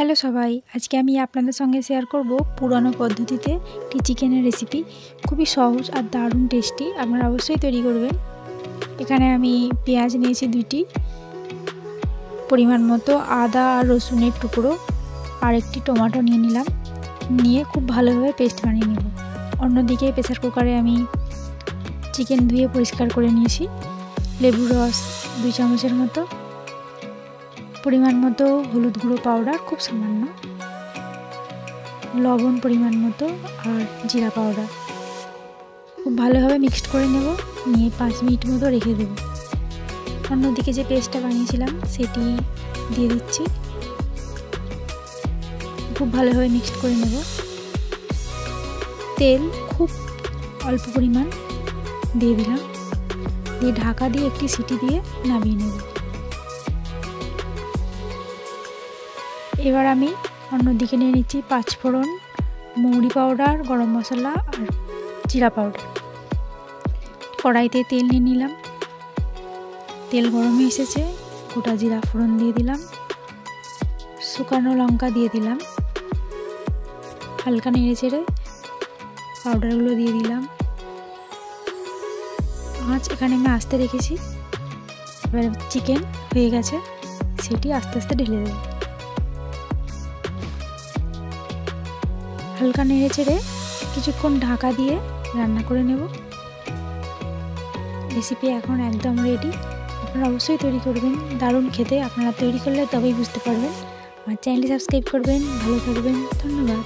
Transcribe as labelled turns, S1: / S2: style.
S1: Hello সবাই, আজকে আমি আপনাদের সঙ্গে শেয়ার করব পুরানো পদ্ধতিতে একটি চিকেনের রেসিপি। খুবই সহজ আর দারুণ টেস্টি, আপনারা অবশ্যই তৈরি করবেন। এখানে আমি পেঁয়াজ নিয়েছি 2টি, পরিমাণ মতো আদা আর রসুনের টুকরো আর একটি টমেটো নিয়ে নিলাম। নিয়ে খুব ভালোভাবে পেস্ট বানিয়ে নেব। অন্যদিকে প্রেসার কুকারে আমি চিকেন ধুয়ে পরিষ্কার করে নিয়েছি। লেবুর রস 2 চামচের মতো, পরিমাণ মতো হলুদ গুঁড়ো পাউডার খুব সামান্য, লবণ পরিমাণ মতো আর জিরা পাউডার খুব ভালোভাবে মিক্সড করে নেব। নিয়ে 5 মিনিট মতো রেখে দেব। অন্যদিকে যে পেস্টটা বানিয়েছিলাম সেটি দিয়ে দিচ্ছি, খুব ভালোভাবে মিক্সড করে নেব। তেল খুব অল্প পরিমাণ দিয়ে দিলাম, দিয়ে ঢাকা দিয়ে একটি সিটি দিয়ে নামিয়ে নেব। এবার আমি অন্যদিকে নিয়ে নিচ্ছি 5 ফোড়ন, মৌরি পাউডার, গরম মশলা আর জিরা পাউডার। কড়াইতে তেল নিয়ে নিলাম, তেল গরম হয়ে এসেছে, গোটা জিরা ফোড়ন দিয়ে দিলাম, শুকনো লঙ্কা দিয়ে দিলাম, হালকা নেড়ে চেড়ে পাউডারগুলো দিয়ে দিলাম। আঁচ এখানে আমি আস্তে রেখেছি। এবার চিকেন হয়ে গেছে, সেটি আস্তে আস্তে ঢেলে দেব। হালকা নেড়ে চেড়ে কিছুক্ষণ ঢাকা দিয়ে রান্না করে নেব। রেসিপি এখন একদম রেডি, আপনারা অবশ্যই তৈরি করবেন। দারুণ খেতে, আপনারা তৈরি করলে তবেই বুঝতে পারবেন। আমার চ্যানেলটি সাবস্ক্রাইব করবেন। ভালো থাকবেন, ধন্যবাদ।